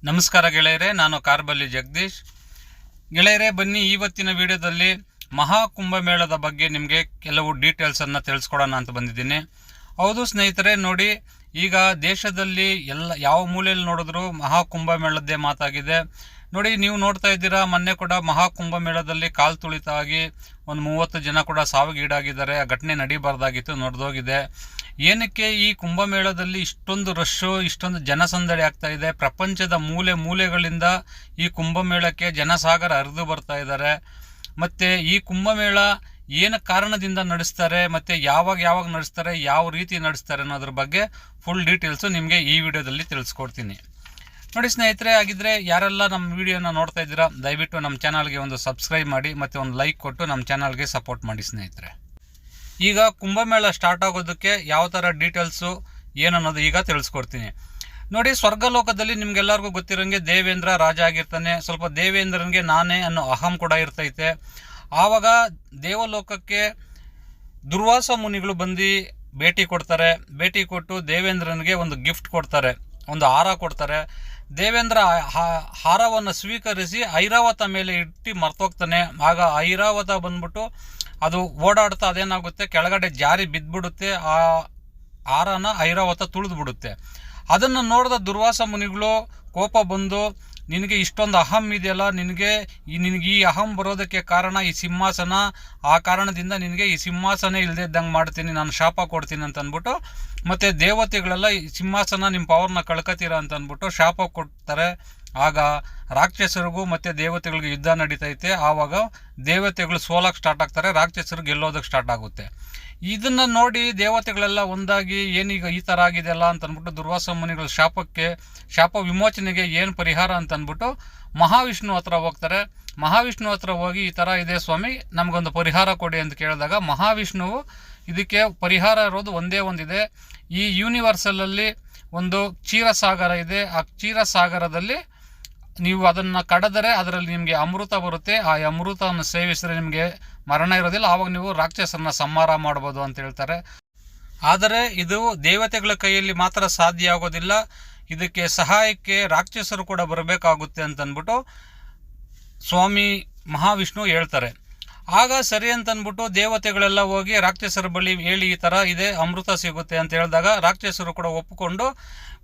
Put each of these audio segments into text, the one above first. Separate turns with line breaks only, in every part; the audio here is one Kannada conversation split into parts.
ನಮಸ್ಕಾರ ಗೆಳೆಯರೇ, ನಾನು ಕಾರ್ಬಲ್ಲಿ ಜಗದೀಶ್. ಗೆಳೆಯರೇ, ಬನ್ನಿ ಇವತ್ತಿನ ವಿಡಿಯೋದಲ್ಲಿ ಮಹಾಕುಂಭಮೇಳದ ಬಗ್ಗೆ ನಿಮಗೆ ಕೆಲವು ಡೀಟೇಲ್ಸನ್ನು ತಿಳಿಸ್ಕೊಡೋಣ ಅಂತ ಬಂದಿದ್ದೀನಿ. ಹೌದು ಸ್ನೇಹಿತರೆ, ನೋಡಿ, ಈಗ ದೇಶದಲ್ಲಿ ಯಾವ ಮೂಲೆಯಲ್ಲಿ ನೋಡಿದ್ರು ಮಹಾಕುಂಭಮೇಳದ್ದೇ ಮಾತಾಗಿದೆ. ನೋಡಿ, ನೀವು ನೋಡ್ತಾ ಇದ್ದೀರಾ, ಮೊನ್ನೆ ಕೂಡ ಮಹಾಕುಂಭಮೇಳದಲ್ಲಿ ಕಾಲು ತುಳಿತ ಆಗಿ ಒಂದು 30 ಜನ ಕೂಡ ಸಾವಿಗೀಡಾಗಿದ್ದಾರೆ. ಆ ಘಟನೆ ನಡೀಬಾರ್ದಾಗಿತ್ತು, ನಡೆದೋಗಿದೆ. ಏನಕ್ಕೆ ಈ ಕುಂಭಮೇಳದಲ್ಲಿ ಇಷ್ಟೊಂದು ರಶ್ಶು, ಇಷ್ಟೊಂದು ಜನಸಂದಣಿ ಆಗ್ತಾ ಇದೆ? ಪ್ರಪಂಚದ ಮೂಲೆ ಮೂಲೆಗಳಿಂದ ಈ ಕುಂಭಮೇಳಕ್ಕೆ ಜನಸಾಗರ ಹರಿದು ಬರ್ತಾ ಇದ್ದಾರೆ. ಮತ್ತು ಈ ಕುಂಭಮೇಳ ಏನು ಕಾರಣದಿಂದ ನಡೆಸ್ತಾರೆ, ಮತ್ತು ಯಾವಾಗ ನಡೆಸ್ತಾರೆ, ಯಾವ ರೀತಿ ನಡೆಸ್ತಾರೆ ಅನ್ನೋದ್ರ ಬಗ್ಗೆ ಫುಲ್ ಡೀಟೇಲ್ಸು ನಿಮಗೆ ಈ ವಿಡಿಯೋದಲ್ಲಿ ತಿಳಿಸ್ಕೊಡ್ತೀನಿ. ನೋಡಿ ಸ್ನೇಹಿತರೆ, ಆಗಿದ್ದರೆ ಯಾರೆಲ್ಲ ನಮ್ಮ ವಿಡಿಯೋನ ನೋಡ್ತಾ ಇದ್ದೀರಾ, ದಯವಿಟ್ಟು ನಮ್ಮ ಚಾನಲ್ಗೆ ಒಂದು ಸಬ್ಸ್ಕ್ರೈಬ್ ಮಾಡಿ ಮತ್ತು ಒಂದು ಲೈಕ್ ಕೊಟ್ಟು ನಮ್ಮ ಚಾನಲ್ಗೆ ಸಪೋರ್ಟ್ ಮಾಡಿ ಸ್ನೇಹಿತರೆ. ಈಗ ಕುಂಭಮೇಳ ಸ್ಟಾರ್ಟ್ ಆಗೋದಕ್ಕೆ ಯಾವ ಥರ ಡೀಟೇಲ್ಸು ಏನನ್ನೋದು ಈಗ ತಿಳಿಸ್ಕೊಡ್ತೀನಿ. ನೋಡಿ, ಸ್ವರ್ಗಲೋಕದಲ್ಲಿ ನಿಮ್ಗೆಲ್ಲರಿಗೂ ಗೊತ್ತಿರೋಂಗೆ ದೇವೇಂದ್ರ ರಾಜ ಆಗಿರ್ತಾನೆ. ಸ್ವಲ್ಪ ದೇವೇಂದ್ರನಿಗೆ ನಾನೇ ಅನ್ನೋ ಅಹಂ ಕೂಡ ಇರ್ತೈತೆ. ಆವಾಗ ದೇವಲೋಕಕ್ಕೆ ದುರ್ವಾಸ ಮುನಿಗಳು ಬಂದು ಭೇಟಿ ಕೊಡ್ತಾರೆ. ಭೇಟಿ ಕೊಟ್ಟು ದೇವೇಂದ್ರನಿಗೆ ಒಂದು ಗಿಫ್ಟ್ ಕೊಡ್ತಾರೆ, ಒಂದು ಹಾರ ಕೊಡ್ತಾರೆ. ದೇವೇಂದ್ರ ಹಾರವನ್ನು ಸ್ವೀಕರಿಸಿ ಐರಾವತ ಮೇಲೆ ಇಟ್ಟು ಮರ್ತೋಗ್ತಾನೆ. ಆಗ ಐರಾವತ ಬಂದ್ಬಿಟ್ಟು ಅದು ಓಡಾಡ್ತಾ ಅದೇನಾಗುತ್ತೆ, ಕೆಳಗಡೆ ಜಾರಿ ಬಿದ್ದುಬಿಡುತ್ತೆ. ಆ ಹಾರನ ಐರಾವತ ತುಳಿದ್ಬಿಡುತ್ತೆ. ಅದನ್ನು ನೋಡಿದ ದುರ್ವಾಸ ಮುನಿಗಳು ಕೋಪ ಬಂದು, ನಿನಗೆ ಇಷ್ಟೊಂದು ಅಹಂ ಇದೆಯಲ್ಲ, ನಿನಗೆ ಈ ಅಹಂ ಬರೋದಕ್ಕೆ ಕಾರಣ ಈ ಸಿಂಹಾಸನ, ಆ ಕಾರಣದಿಂದ ನಿನಗೆ ಈ ಸಿಂಹಾಸನ ಇಲ್ಲದೆ ಇದ್ದಂಗೆ ಮಾಡ್ತೀನಿ, ನಾನು ಶಾಪ ಕೊಡ್ತೀನಿ ಅಂತ ಅಂದ್ಬಿಟ್ಟು, ಮತ್ತು ದೇವತೆಗಳೆಲ್ಲ ಈ ಸಿಂಹಾಸನ ನಿಮ್ಮ ಪವರ್ನ ಕಳ್ಕೊತೀರ ಅಂತ ಅಂದ್ಬಿಟ್ಟು ಶಾಪ ಕೊಡ್ತಾರೆ. ಆಗ ರಾಕ್ಷಸರಿಗೂ ಮತ್ತು ದೇವತೆಗಳಿಗೆ ಯುದ್ಧ ನಡೀತೈತೆ. ಆವಾಗ ದೇವತೆಗಳು ಸೋಲಕ್ಕೆ ಸ್ಟಾರ್ಟ್ ಆಗ್ತಾರೆ, ರಾಕ್ಷಸರು ಗೆಲ್ಲೋದಕ್ಕೆ ಸ್ಟಾರ್ಟ್ ಆಗುತ್ತೆ. ಇದನ್ನು ನೋಡಿ ದೇವತೆಗಳೆಲ್ಲ ಒಂದಾಗಿ ಏನೀಗ ಈ ಥರ ಆಗಿದೆಯಲ್ಲ ಅಂತ ಅಂದ್ಬಿಟ್ಟು ದುರ್ವಾಸ ಮುನಿಗಳ ಶಾಪ ವಿಮೋಚನೆಗೆ ಏನು ಪರಿಹಾರ ಅಂತ ಅಂದ್ಬಿಟ್ಟು ಮಹಾವಿಷ್ಣು ಹತ್ರ ಹೋಗ್ತಾರೆ. ಮಹಾವಿಷ್ಣು ಹತ್ರ ಹೋಗಿ, ಈ ಥರ ಇದೆ ಸ್ವಾಮಿ, ನಮಗೊಂದು ಪರಿಹಾರ ಕೊಡಿ ಅಂತ ಕೇಳಿದಾಗ ಮಹಾವಿಷ್ಣುವು ಇದಕ್ಕೆ ಪರಿಹಾರ ಇರೋದು ಒಂದೇ ಒಂದಿದೆ. ಈ ಯೂನಿವರ್ಸಲಲ್ಲಿ ಒಂದು ಕ್ಷೀರಸಾಗರ ಇದೆ. ಆ ಕ್ಷೀರಸಾಗರದಲ್ಲಿ ನೀವು ಅದನ್ನು ಕಡಿದರೆ ಅದರಲ್ಲಿ ನಿಮಗೆ ಅಮೃತ ಬರುತ್ತೆ. ಆ ಅಮೃತವನ್ನು ಸೇವಿಸಿದ್ರೆ ನಿಮಗೆ ಮರಣ ಇರೋದಿಲ್ಲ. ಆವಾಗ ನೀವು ರಾಕ್ಷಸರನ್ನ ಸಂಹಾರ ಮಾಡ್ಬೋದು ಅಂತ ಹೇಳ್ತಾರೆ. ಆದರೆ ಇದು ದೇವತೆಗಳ ಕೈಯಲ್ಲಿ ಮಾತ್ರ ಸಾಧ್ಯ ಆಗೋದಿಲ್ಲ, ಇದಕ್ಕೆ ಸಹಾಯಕ್ಕೆ ರಾಕ್ಷಸರು ಕೂಡ ಬರಬೇಕಾಗುತ್ತೆ ಅಂತಂದ್ಬಿಟ್ಟು ಸ್ವಾಮಿ ಮಹಾವಿಷ್ಣು ಹೇಳ್ತಾರೆ. ಆಗ ಸರಿ ಅಂತಂದ್ಬಿಟ್ಟು ದೇವತೆಗಳೆಲ್ಲ ಹೋಗಿ ರಾಕ್ಷಸರ ಬಳಿ ಹೇಳಿ, ಈ ಥರ ಇದೆ, ಅಮೃತ ಸಿಗುತ್ತೆ ಅಂತ ಹೇಳಿದಾಗ ರಾಕ್ಷಸರು ಕೂಡ ಒಪ್ಪಿಕೊಂಡು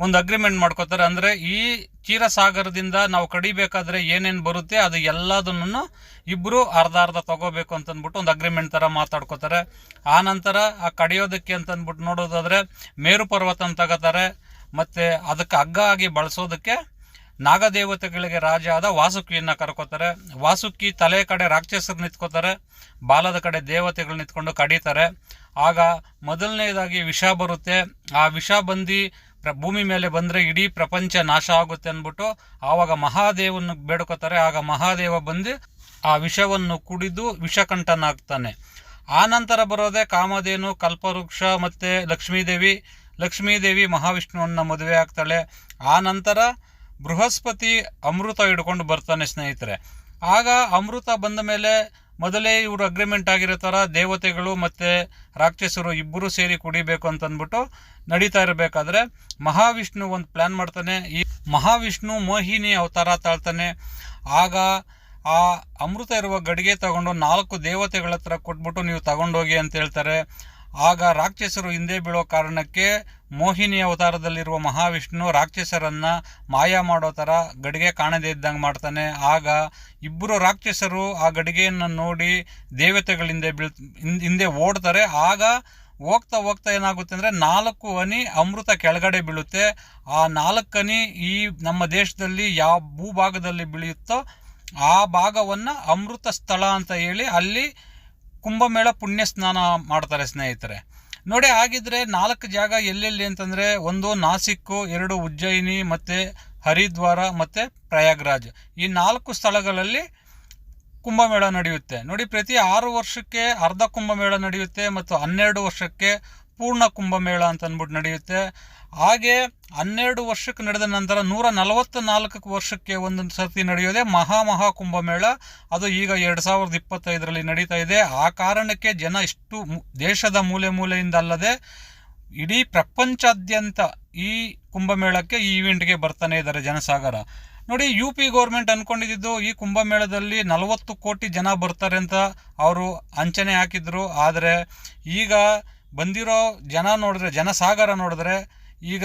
ಒಂದು ಅಗ್ರಿಮೆಂಟ್ ಮಾಡ್ಕೋತಾರೆ. ಅಂದರೆ ಈ ಕ್ಷೀರಸಾಗರದಿಂದ ನಾವು ಕಡಿಬೇಕಾದ್ರೆ ಏನೇನು ಬರುತ್ತೆ ಅದು ಎಲ್ಲದನ್ನು ಇಬ್ಬರು ಅರ್ಧ ತಗೋಬೇಕು ಅಂತಂದ್ಬಿಟ್ಟು ಒಂದು ಅಗ್ರಿಮೆಂಟ್ ಥರ ಮಾತಾಡ್ಕೋತಾರೆ. ಆ ನಂತರ ಆ ಕಡಿಯೋದಕ್ಕೆ ಅಂತಂದ್ಬಿಟ್ಟು ನೋಡೋದಾದರೆ ಮೇರು ಪರ್ವತನ ತಗೋತಾರೆ. ಮತ್ತು ಅದಕ್ಕೆ ಹಗ್ಗ ಆಗಿ ಬಳಸೋದಕ್ಕೆ ನಾಗದೇವತೆಗಳಿಗೆ ರಾಜ ಆದ ವಾಸುಕಿಯನ್ನು ಕರ್ಕೋತಾರೆ. ವಾಸುಕಿ ತಲೆ ಕಡೆ ರಾಕ್ಷಸರು ನಿಂತ್ಕೋತಾರೆ, ಬಾಲದ ಕಡೆ ದೇವತೆಗಳು ನಿಂತ್ಕೊಂಡು ಕಡಿತಾರೆ. ಆಗ ಮೊದಲನೇದಾಗಿ ವಿಷ ಬರುತ್ತೆ. ಆ ವಿಷ ಬಂದು ಭೂಮಿ ಮೇಲೆ ಬಂದರೆ ಇಡೀ ಪ್ರಪಂಚ ನಾಶ ಆಗುತ್ತೆ ಅಂದ್ಬಿಟ್ಟು ಆವಾಗ ಮಹಾದೇವನ ಬೇಡ್ಕೋತಾರೆ. ಆಗ ಮಹಾದೇವ ಬಂದು ಆ ವಿಷವನ್ನು ಕುಡಿದು ವಿಷಕಂಠನಾಗ್ತಾನೆ. ಆ ನಂತರ ಬರೋದೇ ಕಾಮಧೇನು, ಕಲ್ಪವೃಕ್ಷ ಮತ್ತು ಲಕ್ಷ್ಮೀದೇವಿ ಮಹಾವಿಷ್ಣುವನ್ನು ಮದುವೆ ಆಗ್ತಾಳೆ. ಆ ನಂತರ ಬೃಹಸ್ಪತಿ ಅಮೃತ ಹಿಡ್ಕೊಂಡು ಬರ್ತಾನೆ ಸ್ನೇಹಿತರೆ. ಆಗ ಅಮೃತ ಬಂದ ಮೇಲೆ ಮೊದಲೇ ಇವರು ಅಗ್ರಿಮೆಂಟ್ ಆಗಿರೋ ಥರ ದೇವತೆಗಳು ಮತ್ತು ರಾಕ್ಷಸರು ಇಬ್ಬರು ಸೇರಿ ಕುಡಿಬೇಕು ಅಂತಂದ್ಬಿಟ್ಟು ನಡೀತಾ ಇರಬೇಕಾದ್ರೆ ಮಹಾವಿಷ್ಣು ಒಂದು ಪ್ಲ್ಯಾನ್ ಮಾಡ್ತಾನೆ. ಈ ಮಹಾವಿಷ್ಣು ಮೋಹಿನಿ ಅವತಾರ ತಾಳ್ತಾನೆ. ಆಗ ಆ ಅಮೃತ ಇರುವ ಗಡಿಗೆ ತಗೊಂಡು 4 ದೇವತೆಗಳ ಹತ್ರ ಕೊಟ್ಬಿಟ್ಟು ನೀವು ತಗೊಂಡೋಗಿ ಅಂತ ಹೇಳ್ತಾರೆ. ಆಗ ರಾಕ್ಷಸರು ಹಿಂದೆ ಬೀಳೋ ಕಾರಣಕ್ಕೆ ಮೋಹಿನಿ ಅವತಾರದಲ್ಲಿರುವ ಮಹಾವಿಷ್ಣು ರಾಕ್ಷಸರನ್ನು ಮಾಯ ಮಾಡೋ ಥರ ಗಡಿಗೆ ಕಾಣದೇ ಇದ್ದಂಗೆ ಮಾಡ್ತಾನೆ. ಆಗ ಇಬ್ಬರು ರಾಕ್ಷಸರು ಆ ಗಡಿಗೆಯನ್ನು ನೋಡಿ ದೇವತೆಗಳಿಂದ ಹಿಂದೆ ಓಡ್ತಾರೆ. ಆಗ ಹೋಗ್ತಾ ಏನಾಗುತ್ತೆ ಅಂದರೆ 4 ಹನಿ ಅಮೃತ ಕೆಳಗಡೆ ಬೀಳುತ್ತೆ. ಆ 4 ಹನಿ ಈ ನಮ್ಮ ದೇಶದಲ್ಲಿ ಯಾವ ಭೂಭಾಗದಲ್ಲಿ ಬೀಳುತ್ತೋ ಆ ಭಾಗವನ್ನು ಅಮೃತ ಸ್ಥಳ ಅಂತ ಹೇಳಿ ಅಲ್ಲಿ ಕುಂಭಮೇಳ ಪುಣ್ಯ ಸ್ನಾನ ಮಾಡ್ತಾರೆ ಸ್ನೇಹಿತರೆ. ನೋಡಿ, ಆಗಿದ್ರೆ 4 ಜಾಗ ಎಲ್ಲೆಲ್ಲಿ ಅಂತಂದರೆ, 1 ನಾಸಿಕ್ಕು, 2 ಉಜ್ಜಯಿನಿ ಮತ್ತು ಹರಿದ್ವಾರ ಮತ್ತು ಪ್ರಯಾಗ್ರಾಜ್. ಈ 4 ಸ್ಥಳಗಳಲ್ಲಿ ಕುಂಭಮೇಳ ನಡೆಯುತ್ತೆ. ನೋಡಿ, ಪ್ರತಿ 6 ವರ್ಷಕ್ಕೆ ಅರ್ಧ ಕುಂಭಮೇಳ ನಡೆಯುತ್ತೆ ಮತ್ತು 12 ವರ್ಷಕ್ಕೆ ಪೂರ್ಣ ಕುಂಭಮೇಳ ಅಂತ ಅಂದ್ಬಿಟ್ಟು ನಡೆಯುತ್ತೆ. ಹಾಗೆ 12 ವರ್ಷಕ್ಕೆ ನಡೆದ ನಂತರ 144 ವರ್ಷಕ್ಕೆ ಒಂದೊಂದು ಸರ್ತಿ ನಡೆಯೋದೇ ಮಹಾ ಕುಂಭಮೇಳ. ಅದು ಈಗ 2025ರಲ್ಲಿ ನಡೀತಾ ಇದೆ. ಆ ಕಾರಣಕ್ಕೆ ಜನ ಇಷ್ಟು ದೇಶದ ಮೂಲೆಯಿಂದ ಅಲ್ಲದೆ ಇಡೀ ಪ್ರಪಂಚಾದ್ಯಂತ ಈ ಕುಂಭಮೇಳಕ್ಕೆ ಈ ಇವೆಂಟ್ಗೆ ಬರ್ತಾನೆ ಇದ್ದಾರೆ ಜನಸಾಗರ. ನೋಡಿ, ಯು ಪಿ ಗೌರ್ಮೆಂಟ್ ಅಂದ್ಕೊಂಡಿದ್ದು ಈ ಕುಂಭಮೇಳದಲ್ಲಿ 40 ಕೋಟಿ ಜನ ಬರ್ತಾರೆ ಅಂತ ಅವರು ಅಂಚನೆ ಹಾಕಿದ್ರು. ಆದರೆ ಈಗ ಬಂದಿರೋ ಜನ ನೋಡಿದ್ರೆ, ಜನಸಾಗರ ನೋಡಿದ್ರೆ, ಈಗ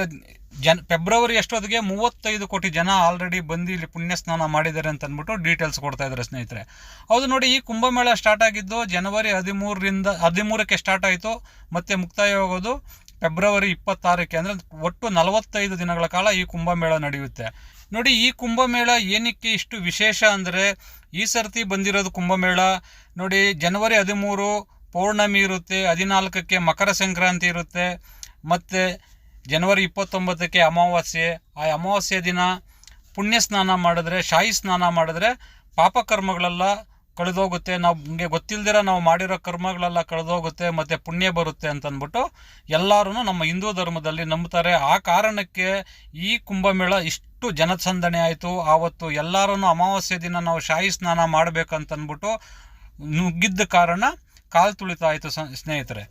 ಫೆಬ್ರವರಿ ಅಷ್ಟೊತ್ತಿಗೆ 35 ಕೋಟಿ ಜನ ಆಲ್ರೆಡಿ ಬಂದು ಇಲ್ಲಿ ಪುಣ್ಯ ಸ್ನಾನ ಮಾಡಿದ್ದಾರೆ ಅಂತ ಅಂದ್ಬಿಟ್ಟು ಡೀಟೇಲ್ಸ್ ಕೊಡ್ತಾ ಇದ್ದಾರೆ ಸ್ನೇಹಿತರೆ. ಹೌದು ನೋಡಿ, ಈ ಕುಂಭಮೇಳ ಸ್ಟಾರ್ಟ್ ಆಗಿದ್ದು ಜನವರಿ 13ಕ್ಕೆ ಸ್ಟಾರ್ಟ್ ಆಯಿತು, ಮತ್ತು ಮುಕ್ತಾಯವಾಗೋದು ಫೆಬ್ರವರಿ 26ಕ್ಕೆ. ಅಂದರೆ ಒಟ್ಟು 45 ದಿನಗಳ ಕಾಲ ಈ ಕುಂಭಮೇಳ ನಡೆಯುತ್ತೆ. ನೋಡಿ, ಈ ಕುಂಭಮೇಳ ಏನಕ್ಕೆ ಇಷ್ಟು ವಿಶೇಷ ಅಂದರೆ, ಈ ಸರ್ತಿ ಬಂದಿರೋದು ಕುಂಭಮೇಳ ನೋಡಿ, ಜನವರಿ 13 ಪೌರ್ಣಮಿ ಇರುತ್ತೆ, 14ಕ್ಕೆ ಮಕರ ಸಂಕ್ರಾಂತಿ ಇರುತ್ತೆ, ಮತ್ತು ಜನವರಿ 29ಕ್ಕೆ ಅಮಾವಾಸ್ಯೆ. ಆ ಅಮಾವಾಸ್ಯೆ ದಿನ ಪುಣ್ಯ ಸ್ನಾನ ಮಾಡಿದ್ರೆ, ಶಾಹಿ ಸ್ನಾನ ಮಾಡಿದ್ರೆ ಪಾಪಕರ್ಮಗಳೆಲ್ಲ ಕಳೆದೋಗುತ್ತೆ, ನಮಗೆ ಗೊತ್ತಿಲ್ದಿರ ನಾವು ಮಾಡಿರೋ ಕರ್ಮಗಳೆಲ್ಲ ಕಳೆದೋಗುತ್ತೆ, ಮತ್ತು ಪುಣ್ಯ ಬರುತ್ತೆ ಅಂತಂದ್ಬಿಟ್ಟು ಎಲ್ಲರೂ ನಮ್ಮ ಹಿಂದೂ ಧರ್ಮದಲ್ಲಿ ನಂಬ್ತಾರೆ. ಆ ಕಾರಣಕ್ಕೆ ಈ ಕುಂಭಮೇಳ ಇಷ್ಟು ಜನಸಂದಣಿ ಆಯಿತು. ಆವತ್ತು ಎಲ್ಲರೂ ಅಮಾವಾಸ್ಯೆ ದಿನ ನಾವು ಶಾಹಿ ಸ್ನಾನ ಮಾಡಬೇಕಂತಂದ್ಬಿಟ್ಟು ನುಗ್ಗಿದ್ದ ಕಾರಣ ಕಾಲು ತುಳಿತಾಯಿತು ಸ್ನೇಹಿತರೆ.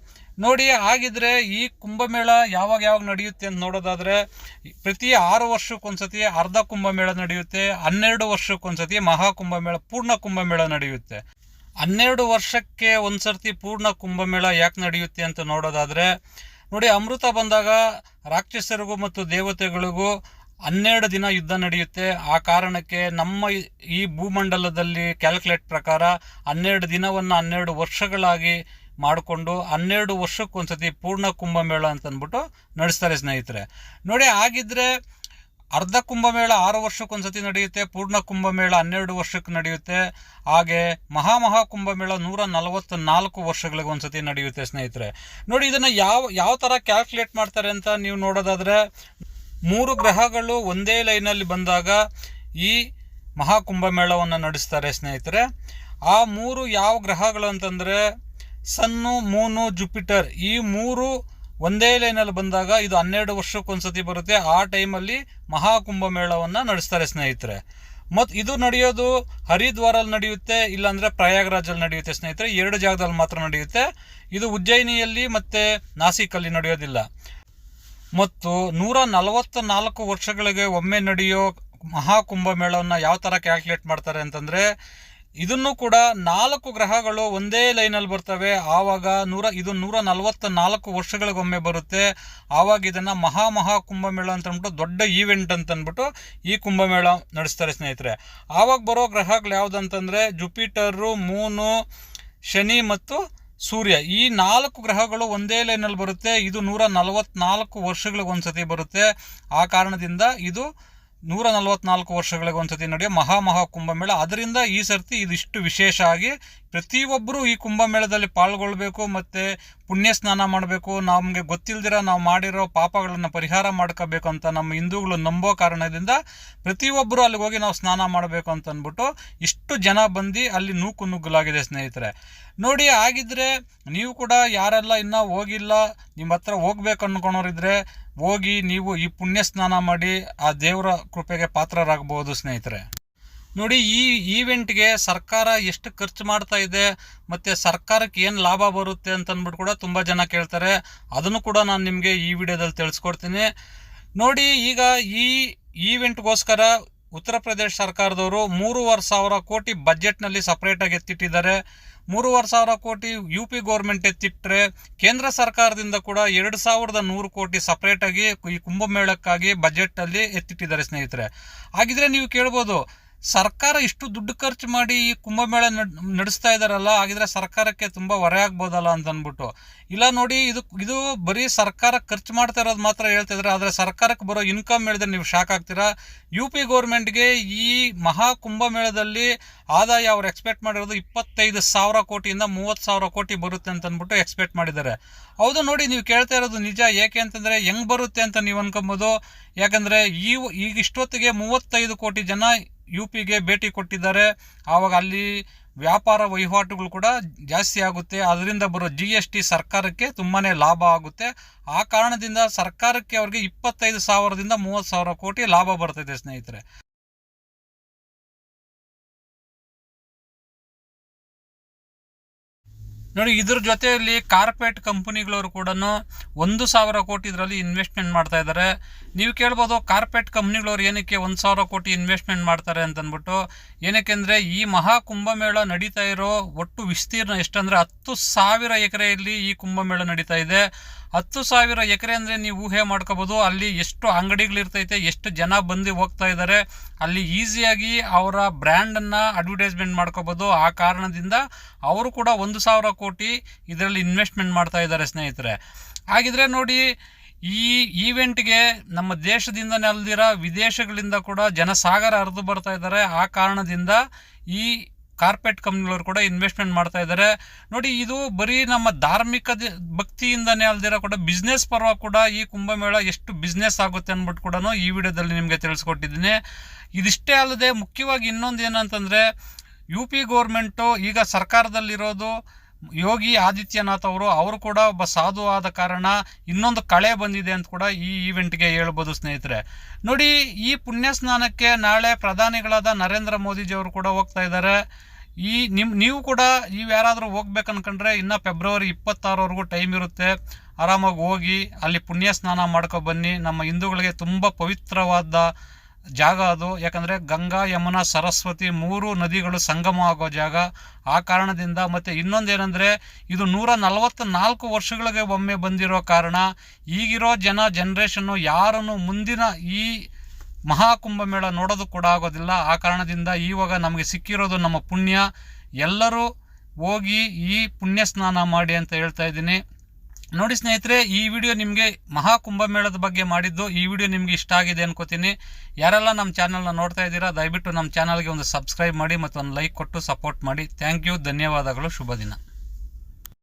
ನೋಡಿ, ಹಾಗಿದ್ರೆ ಈ ಕುಂಭಮೇಳ ಯಾವಾಗ ನಡೆಯುತ್ತೆ ಅಂತ ನೋಡೋದಾದರೆ, ಪ್ರತಿ 6 ವರ್ಷಕ್ಕೊಂದ್ಸತಿ ಅರ್ಧ ಕುಂಭಮೇಳ ನಡೆಯುತ್ತೆ, 12 ವರ್ಷಕ್ಕೊಂದ್ಸತಿ ಮಹಾಕುಂಭಮೇಳ ಪೂರ್ಣ ಕುಂಭಮೇಳ ನಡೆಯುತ್ತೆ. 12 ವರ್ಷಕ್ಕೆ ಒಂದ್ಸರ್ತಿ ಪೂರ್ಣ ಕುಂಭಮೇಳ ಯಾಕೆ ನಡೆಯುತ್ತೆ ಅಂತ ನೋಡೋದಾದರೆ, ನೋಡಿ, ಅಮೃತ ಬಂದಾಗ ರಾಕ್ಷಸರಿಗೂ ಮತ್ತು ದೇವತೆಗಳಿಗೂ 12 ದಿನ ಯುದ್ಧ ನಡೆಯುತ್ತೆ. ಆ ಕಾರಣಕ್ಕೆ ನಮ್ಮ ಈ ಭೂಮಂಡಲದಲ್ಲಿ ಕ್ಯಾಲ್ಕುಲೇಟ್ ಪ್ರಕಾರ 12 ದಿನವನ್ನು 12 ವರ್ಷಗಳಾಗಿ ಮಾಡಿಕೊಂಡು 12 ವರ್ಷಕ್ಕೊಂದ್ಸತಿ ಪೂರ್ಣ ಕುಂಭಮೇಳ ಅಂತಂದ್ಬಿಟ್ಟು ನಡೆಸ್ತಾರೆ ಸ್ನೇಹಿತರೆ. ನೋಡಿ, ಹಾಗಿದ್ರೆ ಅರ್ಧ ಕುಂಭಮೇಳ 6 ವರ್ಷಕ್ಕೊಂದ್ಸತಿ ನಡೆಯುತ್ತೆ, ಪೂರ್ಣ ಕುಂಭಮೇಳ 12 ವರ್ಷಕ್ಕೆ ನಡೆಯುತ್ತೆ. ಹಾಗೆ ಮಹಾ ಕುಂಭಮೇಳ 144 ವರ್ಷಗಳಿಗೆ ಒಂದ್ಸತಿ ನಡೆಯುತ್ತೆ ಸ್ನೇಹಿತರೆ. ನೋಡಿ, ಇದನ್ನು ಯಾವ ಥರ ಕ್ಯಾಲ್ಕುಲೇಟ್ ಮಾಡ್ತಾರೆ ಅಂತ ನೀವು ನೋಡೋದಾದರೆ, 3 ಗ್ರಹಗಳು ಒಂದೇ ಲೈನಲ್ಲಿ ಬಂದಾಗ ಈ ಮಹಾಕುಂಭಮೇಳವನ್ನು ನಡೆಸ್ತಾರೆ ಸ್ನೇಹಿತರೆ. ಆ 3 ಯಾವ ಗ್ರಹಗಳು ಅಂತಂದರೆ, ಸನ್ನು, ಮೂನು, ಜುಪಿಟರ್. ಈ 3 ಒಂದೇ ಲೈನಲ್ಲಿ ಬಂದಾಗ ಇದು 12 ವರ್ಷಕ್ಕೊಂದ್ಸತಿ ಬರುತ್ತೆ. ಆ ಟೈಮಲ್ಲಿ ಮಹಾಕುಂಭಮೇಳವನ್ನು ನಡೆಸ್ತಾರೆ ಸ್ನೇಹಿತರೆ. ಮತ್ತು ಇದು ನಡೆಯೋದು ಹರಿದ್ವಾರಲ್ಲಿ ನಡೆಯುತ್ತೆ, ಇಲ್ಲಾಂದರೆ ಪ್ರಯಾಗ್ರಾಜಲ್ಲಿ ನಡೆಯುತ್ತೆ ಸ್ನೇಹಿತರೆ. 2 ಜಾಗದಲ್ಲಿ ಮಾತ್ರ ನಡೆಯುತ್ತೆ. ಇದು ಉಜ್ಜಯಿನಿಯಲ್ಲಿ ಮತ್ತು ನಾಸಿಕಲ್ಲಿ ನಡೆಯೋದಿಲ್ಲ. ಮತ್ತು 144 ವರ್ಷಗಳಿಗೆ ಒಮ್ಮೆ ನಡೆಯೋ ಮಹಾಕುಂಭಮೇಳವನ್ನು ಯಾವ ಥರ ಕ್ಯಾಲ್ಕುಲೇಟ್ ಮಾಡ್ತಾರೆ ಅಂತಂದರೆ, ಇದನ್ನು ಕೂಡ 4 ಗ್ರಹಗಳು ಒಂದೇ ಲೈನಲ್ಲಿ ಬರ್ತವೆ. ಆವಾಗ ಇದು 144 ವರ್ಷಗಳಿಗೊಮ್ಮೆ ಬರುತ್ತೆ. ಆವಾಗ ಇದನ್ನು ಮಹಾ ಕುಂಭಮೇಳ ಅಂತ ಅಂದ್ಬಿಟ್ಟು ದೊಡ್ಡ ಈವೆಂಟ್ ಅಂತಂದ್ಬಿಟ್ಟು ಈ ಕುಂಭಮೇಳ ನಡೆಸ್ತಾರೆ ಸ್ನೇಹಿತರೆ. ಆವಾಗ ಬರೋ ಗ್ರಹಗಳು ಯಾವುದಂತಂದರೆ, ಜುಪಿಟರು, ಮೂನು, ಶನಿ ಮತ್ತು ಸೂರ್ಯ. ಈ 4 ಗ್ರಹಗಳು ಒಂದೇ ಲೈನಲ್ಲಿ ಬರುತ್ತೆ. ಇದು 144 ವರ್ಷಗಳಿಗೆ ಒಂದ್ಸತಿ ಬರುತ್ತೆ. ಆ ಕಾರಣದಿಂದ ಇದು 144 ವರ್ಷಗಳಿಗೆ ಒಂದ್ಸತಿ ನಡೆಯೋ ಮಹಾ ಕುಂಭಮೇಳ. ಅದರಿಂದ ಈ ಸರ್ತಿ ಇದಿಷ್ಟು ವಿಶೇಷ ಆಗಿ ಪ್ರತಿಯೊಬ್ಬರು ಈ ಕುಂಭಮೇಳದಲ್ಲಿ ಪಾಲ್ಗೊಳ್ಬೇಕು, ಮತ್ತು ಪುಣ್ಯ ಸ್ನಾನ ಮಾಡಬೇಕು. ನಮಗೆ ಗೊತ್ತಿಲ್ದಿರ ನಾವು ಮಾಡಿರೋ ಪಾಪಗಳನ್ನು ಪರಿಹಾರ ಮಾಡ್ಕೋಬೇಕು ಅಂತ ನಮ್ಮ ಹಿಂದೂಗಳು ನಂಬೋ ಕಾರಣದಿಂದ ಪ್ರತಿಯೊಬ್ಬರು ಅಲ್ಲಿಗೆ ಹೋಗಿ ನಾವು ಸ್ನಾನ ಮಾಡಬೇಕು ಅಂತ ಅಂದ್ಬಿಟ್ಟು ಇಷ್ಟು ಜನ ಬಂದು ಅಲ್ಲಿ ನುಗ್ಗಲಾಗಿದೆ ಸ್ನೇಹಿತರೆ. ನೋಡಿ, ಆಗಿದ್ರೆ ನೀವು ಕೂಡ ಯಾರೆಲ್ಲ ಇನ್ನೂ ಹೋಗಿಲ್ಲ, ನಿಮ್ಮ ಹತ್ರ ಹೋಗ್ಬೇಕು ಅಂದ್ಕೊಳೋರಿದ್ರೆ ಹೋಗಿ ನೀವು ಈ ಪುಣ್ಯ ಸ್ನಾನ ಮಾಡಿ ಆ ದೇವರ ಕೃಪೆಗೆ ಪಾತ್ರರಾಗಬಹುದು ಸ್ನೇಹಿತರೆ. ನೋಡಿ, ಈ ಈವೆಂಟ್ಗೆ ಸರ್ಕಾರ ಎಷ್ಟು ಖರ್ಚು ಮಾಡ್ತಾ ಇದೆ ಮತ್ತು ಸರ್ಕಾರಕ್ಕೆ ಏನು ಲಾಭ ಬರುತ್ತೆ ಅಂತಂದ್ಬಿಟ್ಟು ಕೂಡ ತುಂಬ ಜನ ಕೇಳ್ತಾರೆ. ಅದನ್ನು ಕೂಡ ನಾನು ನಿಮಗೆ ಈ ವಿಡಿಯೋದಲ್ಲಿ ತಿಳಿಸ್ಕೊಡ್ತೀನಿ. ನೋಡಿ, ಈಗ ಈ ಈವೆಂಟ್ಗೋಸ್ಕರ ಉತ್ತರ ಪ್ರದೇಶ ಸರ್ಕಾರದವರು 3,500 ಕೋಟಿ ಬಜೆಟ್ನಲ್ಲಿ ಸಪ್ರೇಟಾಗಿ ಎತ್ತಿಟ್ಟಿದ್ದಾರೆ. 3,500 ಕೋಟಿ ಯು ಪಿ ಗೌರ್ಮೆಂಟ್ ಎತ್ತಿಟ್ಟರೆ, ಕೇಂದ್ರ ಸರ್ಕಾರದಿಂದ ಕೂಡ 2,100 ಕೋಟಿ ಸಪ್ರೇಟಾಗಿ ಈ ಕುಂಭಮೇಳಕ್ಕಾಗಿ ಬಜೆಟಲ್ಲಿ ಎತ್ತಿಟ್ಟಿದ್ದಾರೆ ಸ್ನೇಹಿತರೆ. ಹಾಗಿದ್ರೆ ನೀವು ಕೇಳ್ಬೋದು, ಸರ್ಕಾರ ಇಷ್ಟು ದುಡ್ಡು ಖರ್ಚು ಮಾಡಿ ಈ ಕುಂಭಮೇಳ ನಡೆಸ್ತಾ ಇದ್ದಾರಲ್ಲ, ಹಾಗಿದ್ರೆ ಸರ್ಕಾರಕ್ಕೆ ತುಂಬ ಹೊರೆ ಆಗ್ಬೋದಲ್ಲ ಅಂತ ಅಂದ್ಬಿಟ್ಟು. ಇಲ್ಲ ನೋಡಿ, ಇದು ಬರೀ ಸರ್ಕಾರ ಖರ್ಚು ಮಾಡ್ತಾ ಇರೋದು ಮಾತ್ರ ಹೇಳ್ತಿದ್ದಾರೆ. ಆದರೆ ಸರ್ಕಾರಕ್ಕೆ ಬರೋ ಇನ್ಕಮ್ ಹೇಳಿದ್ರೆ ನೀವು ಶಾಕ್ ಆಗ್ತೀರಾ. ಯು ಪಿ ಗೌರ್ಮೆಂಟ್ಗೆ ಈ ಮಹಾ ಕುಂಭಮೇಳದಲ್ಲಿ ಆದಾಯ ಅವ್ರು ಎಕ್ಸ್ಪೆಕ್ಟ್ ಮಾಡಿರೋದು 25,000 ಕೋಟಿಯಿಂದ 30,000 ಕೋಟಿ ಬರುತ್ತೆ ಅಂತ ಅಂದ್ಬಿಟ್ಟು ಎಕ್ಸ್ಪೆಕ್ಟ್ ಮಾಡಿದ್ದಾರೆ. ಹೌದು ನೋಡಿ, ನೀವು ಕೇಳ್ತಾ ಇರೋದು ನಿಜ. ಏಕೆ ಅಂತಂದರೆ, ಹೆಂಗೆ ಬರುತ್ತೆ ಅಂತ ನೀವು ಅನ್ಕೊಬೋದು. ಯಾಕಂದರೆ ಈಗ ಇಷ್ಟೊತ್ತಿಗೆ 35 ಕೋಟಿ ಜನ ಯು ಪಿಗೆ ಭೇಟಿ ಕೊಟ್ಟಿದ್ದಾರೆ. ಆವಾಗ ಅಲ್ಲಿ ವ್ಯಾಪಾರ ವಹಿವಾಟುಗಳು ಕೂಡ ಜಾಸ್ತಿ ಆಗುತ್ತೆ. ಅದರಿಂದ ಬರೋ GST ಸರ್ಕಾರಕ್ಕೆ ತುಂಬಾ ಲಾಭ ಆಗುತ್ತೆ. ಆ ಕಾರಣದಿಂದ ಸರ್ಕಾರಕ್ಕೆ ಅವ್ರಿಗೆ 25,000ದಿಂದ 30,000 ಕೋಟಿ ಲಾಭ ಬರ್ತಿದೆ ಸ್ನೇಹಿತರೆ. ನೋಡಿ, ಇದ್ರ ಜೊತೆಯಲ್ಲಿ ಕಾರ್ಪೊರೇಟ್ ಕಂಪನಿಗಳವರು ಕೂಡ 1,000 ಕೋಟಿ ಇದರಲ್ಲಿ ಇನ್ವೆಸ್ಟ್ಮೆಂಟ್ ಮಾಡ್ತಾ ಇದ್ದಾರೆ. ನೀವು ಕೇಳ್ಬೋದು, ಕಾರ್ಪೊರೇಟ್ ಕಂಪ್ನಿಗಳವ್ರು ಏನಕ್ಕೆ 1,000 ಕೋಟಿ ಇನ್ವೆಸ್ಟ್ಮೆಂಟ್ ಮಾಡ್ತಾರೆ ಅಂತಂದ್ಬಿಟ್ಟು. ಏನಕ್ಕೆಂದರೆ ಈ ಮಹಾಕುಂಭಮೇಳ ನಡೀತಾ ಇರೋ ಒಟ್ಟು ವಿಸ್ತೀರ್ಣ ಎಷ್ಟಂದರೆ 10,000 ಎಕರೆಯಲ್ಲಿ ಈ ಕುಂಭಮೇಳ ನಡೀತಾ ಇದೆ. 10,000 ಎಕರೆ ಅಂದರೆ ನೀವು ಊಹೆ ಮಾಡ್ಕೋಬೋದು, ಅಲ್ಲಿ ಎಷ್ಟು ಅಂಗಡಿಗಳಿರ್ತೈತೆ, ಎಷ್ಟು ಜನ ಬಂದು ಹೋಗ್ತಾ ಇದ್ದಾರೆ. ಅಲ್ಲಿ ಈಸಿಯಾಗಿ ಅವರ ಬ್ರ್ಯಾಂಡನ್ನು ಅಡ್ವರ್ಟೈಸ್ಮೆಂಟ್ ಮಾಡ್ಕೋಬೋದು. ಆ ಕಾರಣದಿಂದ ಅವರು ಕೂಡ 1,000 ಕೋಟಿ ಇದರಲ್ಲಿ ಇನ್ವೆಸ್ಟ್ಮೆಂಟ್ ಮಾಡ್ತಾ ಇದ್ದಾರೆ ಸ್ನೇಹಿತರೆ. ಹಾಗಿದ್ರೆ ನೋಡಿ, ಈ ಈವೆಂಟ್ಗೆ ನಮ್ಮ ದೇಶದಿಂದನೇ ಅಲ್ದಿರ ವಿದೇಶಗಳಿಂದ ಕೂಡ ಜನಸಾಗರ ಹರಿದು ಬರ್ತಾ ಇದ್ದಾರೆ. ಆ ಕಾರಣದಿಂದ ಈ ಕಾರ್ಪೊರೇಟ್ ಕಂಪ್ನಿಗಳವರು ಕೂಡ ಇನ್ವೆಸ್ಟ್ಮೆಂಟ್ ಮಾಡ್ತಾ ಇದ್ದಾರೆ. ನೋಡಿ, ಇದು ಬರೀ ನಮ್ಮ ಧಾರ್ಮಿಕ ಭಕ್ತಿಯಿಂದನೇ ಅಲ್ದಿರ ಕೂಡ ಬಿಸ್ನೆಸ್ ಪರವಾಗಿ ಕೂಡ ಈ ಕುಂಭಮೇಳ ಎಷ್ಟು ಬಿಸ್ನೆಸ್ ಆಗುತ್ತೆ ಅಂದ್ಬಿಟ್ಟು ಕೂಡ ಈ ವಿಡಿಯೋದಲ್ಲಿ ನಿಮಗೆ ತಿಳಿಸ್ಕೊಟ್ಟಿದ್ದೀನಿ. ಇದಿಷ್ಟೇ ಅಲ್ಲದೆ ಮುಖ್ಯವಾಗಿ ಇನ್ನೊಂದು ಏನಂತಂದರೆ, UP ಗೌರ್ಮೆಂಟು ಈಗ ಸರ್ಕಾರದಲ್ಲಿರೋದು ಯೋಗಿ ಆದಿತ್ಯನಾಥ್ ಅವರು ಕೂಡ ಒಬ್ಬ ಸಾಧು ಆದ ಕಾರಣ ಇನ್ನೊಂದು ಕಳೆ ಬಂದಿದೆ ಅಂತ ಕೂಡ ಈ ಈವೆಂಟ್ಗೆ ಹೇಳ್ಬೋದು ಸ್ನೇಹಿತರೆ. ನೋಡಿ, ಈ ಪುಣ್ಯ ಸ್ನಾನಕ್ಕೆ ನಾಳೆ ಪ್ರಧಾನಿಗಳಾದ ನರೇಂದ್ರ ಮೋದಿಜಿಯವರು ಕೂಡ ಹೋಗ್ತಾ ಇದ್ದಾರೆ. ನೀವು ಕೂಡ ಯಾರಾದರೂ ಹೋಗ್ಬೇಕು ಅನ್ಕೊಂಡ್ರೆ ಇನ್ನು ಫೆಬ್ರವರಿ 26ವರೆಗೂ ಟೈಮ್ ಇರುತ್ತೆ. ಆರಾಮಾಗಿ ಹೋಗಿ ಅಲ್ಲಿ ಪುಣ್ಯ ಸ್ನಾನ ಮಾಡ್ಕೊಬನ್ನಿ. ನಮ್ಮ ಹಿಂದೂಗಳಿಗೆ ತುಂಬ ಪವಿತ್ರವಾದ ಜಾಗ ಅದು. ಯಾಕಂದರೆ ಗಂಗಾ, ಯಮುನಾ, ಸರಸ್ವತಿ 3 ನದಿಗಳು ಸಂಗಮ ಆಗೋ ಜಾಗ. ಆ ಕಾರಣದಿಂದ ಮತ್ತು ಇನ್ನೊಂದೇನೆಂದರೆ, ಇದು 144 ವರ್ಷಗಳಿಗೆ ಒಮ್ಮೆ ಬಂದಿರೋ ಕಾರಣ ಈಗಿರೋ ಜನ್ರೇಷನ್ನು ಯಾರನ್ನು ಮುಂದಿನ ಈ ಮಹಾಕುಂಭಮೇಳ ನೋಡೋದು ಕೂಡ ಆಗೋದಿಲ್ಲ. ಆ ಕಾರಣದಿಂದ ಇವಾಗ ನಮಗೆ ಸಿಕ್ಕಿರೋದು ನಮ್ಮ ಪುಣ್ಯ. ಎಲ್ಲರೂ ಹೋಗಿ ಈ ಪುಣ್ಯ ಸ್ನಾನ ಮಾಡಿ ಅಂತ ಹೇಳ್ತಾ ಇದ್ದೀನಿ. ನೋಡಿ ಸ್ನೇಹಿತರೆ, ಈ ವಿಡಿಯೋ ನಿಮಗೆ ಮಹಾಕುಂಭಮೇಳದ ಬಗ್ಗೆ ಮಾಡಿದ್ದು ಈ ವಿಡಿಯೋ ನಿಮಗೆ ಇಷ್ಟ ಆಗಿದೆ ಅನ್ಕೋತೀನಿ. ಯಾರೆಲ್ಲ ನಮ್ಮ ಚಾನಲ್ನ ನೋಡ್ತಾ ಇದ್ದೀರಾ, ದಯವಿಟ್ಟು ನಮ್ಮ ಚಾನಲ್ಗೆ ಒಂದು ಸಬ್ಸ್ಕ್ರೈಬ್ ಮಾಡಿ ಮತ್ತು ಒಂದು ಲೈಕ್ ಕೊಟ್ಟು ಸಪೋರ್ಟ್ ಮಾಡಿ. ಥ್ಯಾಂಕ್ ಯು, ಧನ್ಯವಾದಗಳು, ಶುಭ ದಿನ.